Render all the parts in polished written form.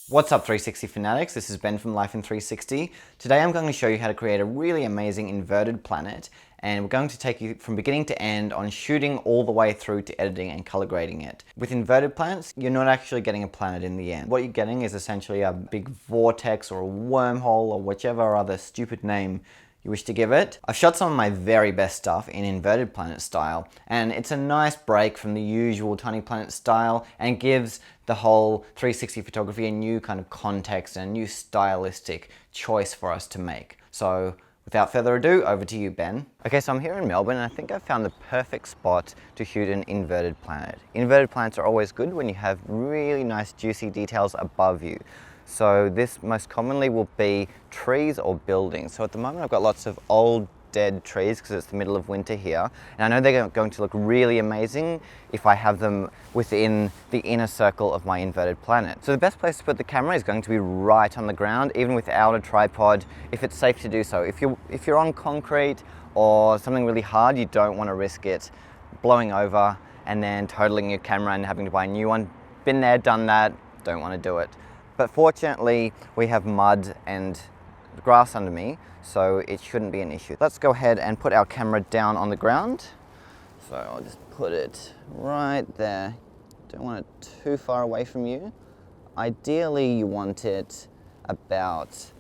What's up 360 fanatics, this is Ben from Life in 360. Today I'm going to show you how to create a really amazing inverted planet, and we're going to take you from beginning to end on shooting all the way through to editing and color grading it. With inverted planets, you're not actually getting a planet in the end. What you're getting is essentially a big vortex or a wormhole or whichever other stupid name you wish to give it. I've shot some of my very best stuff in inverted planet style, and it's a nice break from the usual tiny planet style and gives the whole 360 photography a new kind of context and a new stylistic choice for us to make. So without further ado, over to you, Ben. Okay, so I'm here in Melbourne and I think I've found the perfect spot to shoot an inverted planet. Inverted planets are always good when you have really nice juicy details above you. So this most commonly will be trees or buildings. So at the moment I've got lots of old dead trees because it's the middle of winter here. And I know they're going to look really amazing if I have them within the inner circle of my inverted planet. So the best place to put the camera is going to be right on the ground, even without a tripod, if it's safe to do so. If you're on concrete or something really hard, you don't want to risk it blowing over and then totaling your camera and having to buy a new one. Been there, done that, don't want to do it. But fortunately, we have mud and grass under me, so it shouldn't be an issue. Let's go ahead and put our camera down on the ground. So I'll just put it right there. Don't want it too far away from you. Ideally, you want it about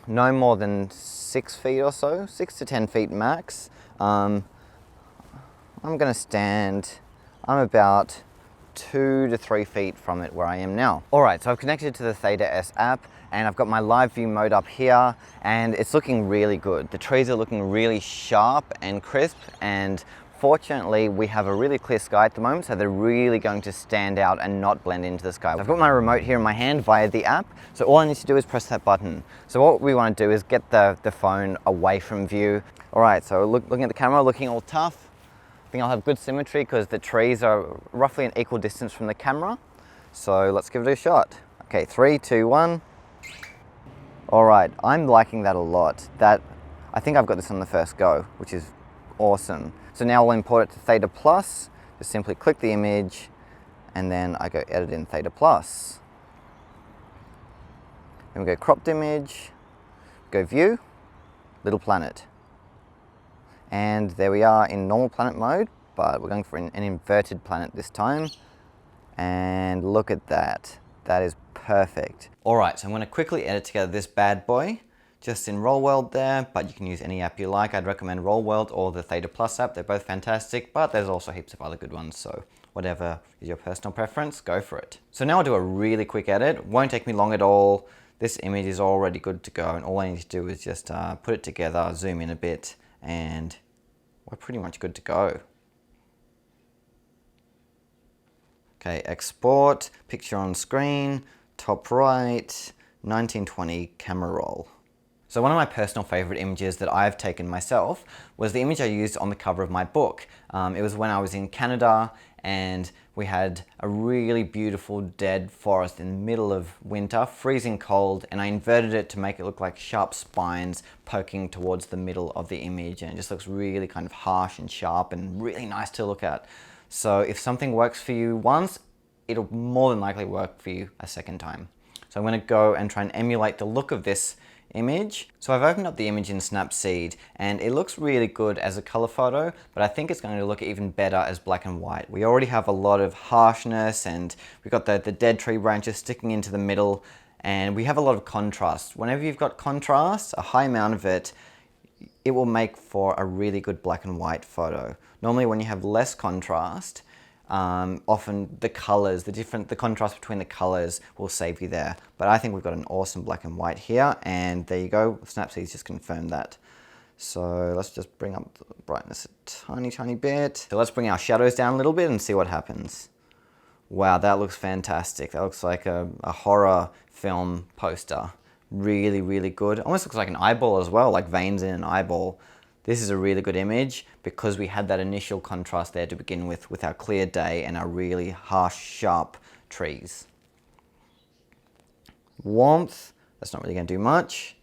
no more than 6 feet or so, 6 to 10 feet max. I'm gonna stand, I'm about 2 to 3 feet from it where I am now. All right, so I've connected to the Theta S app and I've got my live view mode up here and it's looking really good. The trees are looking really sharp and crisp, and fortunately we have a really clear sky at the moment, so they're really going to stand out and not blend into the sky. I've got my remote here in my hand via the app, so all I need to do is press that button. So what we want to do is get the phone away from view. All right, so looking at the camera, looking all tough. I think I'll have good symmetry because the trees are roughly an equal distance from the camera. So let's give it a shot. Okay, 3, 2, 1. All right, I'm liking that a lot. I think I've got this on the first go, which is awesome. So now I'll import it to Theta Plus. Just simply click the image and then I go edit in Theta Plus. Then we go cropped image, go view, little planet. And there we are in normal planet mode, but we're going for an inverted planet this time. And look at that. That is perfect. All right, so I'm going to quickly edit together this bad boy, just in Roll World there, but you can use any app you like. I'd recommend Roll World or the Theta Plus app. They're both fantastic, but there's also heaps of other good ones. So whatever is your personal preference, go for it. So now I'll do a really quick edit. Won't take me long at all. This image is already good to go, and all I need to do is just put it together, zoom in a bit, and we're pretty much good to go. Okay, export, picture on screen, top right, 1920 camera roll. So one of my personal favorite images that I've taken myself was the image I used on the cover of my book. It was when I was in Canada and we had a really beautiful dead forest in the middle of winter, freezing cold, and I inverted it to make it look like sharp spines poking towards the middle of the image, and it just looks really kind of harsh and sharp and really nice to look at. So if something works for you once, it'll more than likely work for you a second time. So I'm going to go and try and emulate the look of this image. So I've opened up the image in Snapseed and it looks really good as a color photo, but I think it's going to look even better as black and white. We already have a lot of harshness and we've got the dead tree branches sticking into the middle, and we have a lot of contrast. Whenever you've got contrast, a high amount of it, it will make for a really good black and white photo. Normally when you have less contrast, often the colors, the contrast between the colors will save you there. But I think we've got an awesome black and white here, and there you go, Snapseed's just confirmed that. So let's just bring up the brightness a tiny bit. So let's bring our shadows down a little bit and see what happens. Wow, that looks fantastic. That looks like a horror film poster. Really, really good. Almost looks like an eyeball as well, like veins in an eyeball. This is a really good image because we had that initial contrast there to begin with our clear day and our really harsh, sharp trees. Warmth, that's not really going to do much.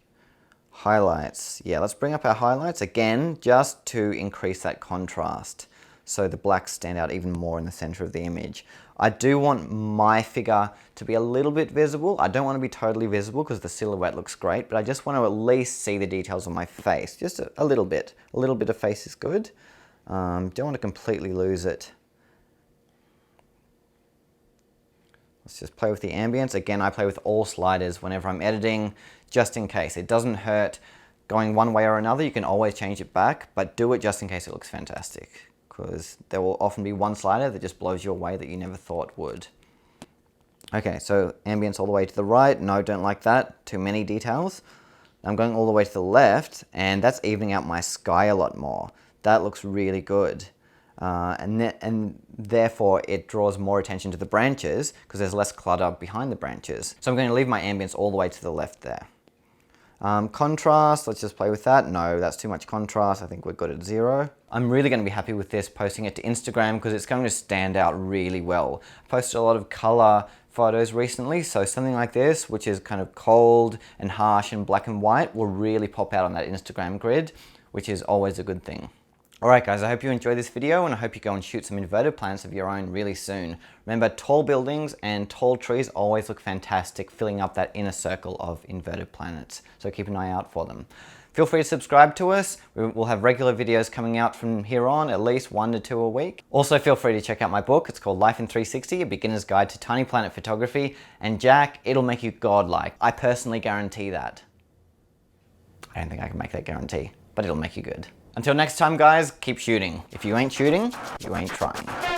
Highlights, yeah, let's bring up our highlights again just to increase that contrast so the blacks stand out even more in the center of the image. I do want my figure to be a little bit visible. I don't want to be totally visible because the silhouette looks great, but I just want to at least see the details on my face. Just a little bit. A little bit of face is good. Don't want to completely lose it. Let's just play with the ambience. Again, I play with all sliders whenever I'm editing, just in case. It doesn't hurt going one way or another. You can always change it back, but do it just in case it looks fantastic, because there will often be one slider that just blows you away that you never thought would. Okay, so ambience all the way to the right. No, don't like that. Too many details. I'm going all the way to the left, and that's evening out my sky a lot more. That looks really good. And therefore it draws more attention to the branches because there's less clutter behind the branches. So I'm going to leave my ambience all the way to the left there. Contrast, let's just play with that. No, that's too much contrast. I think we're good at 0. I'm really going to be happy with this, posting it to Instagram because it's going to stand out really well. I posted a lot of color photos recently, so something like this, which is kind of cold and harsh and black and white, will really pop out on that Instagram grid, which is always a good thing. Alright guys, I hope you enjoyed this video and I hope you go and shoot some inverted planets of your own really soon. Remember, tall buildings and tall trees always look fantastic, filling up that inner circle of inverted planets. So keep an eye out for them. Feel free to subscribe to us. We'll have regular videos coming out from here on, at least 1 to 2 a week. Also feel free to check out my book. It's called Life in 360, A Beginner's Guide to Tiny Planet Photography. And Jack, it'll make you godlike. I personally guarantee that. I don't think I can make that guarantee, but it'll make you good. Until next time guys, keep shooting. If you ain't shooting, you ain't trying.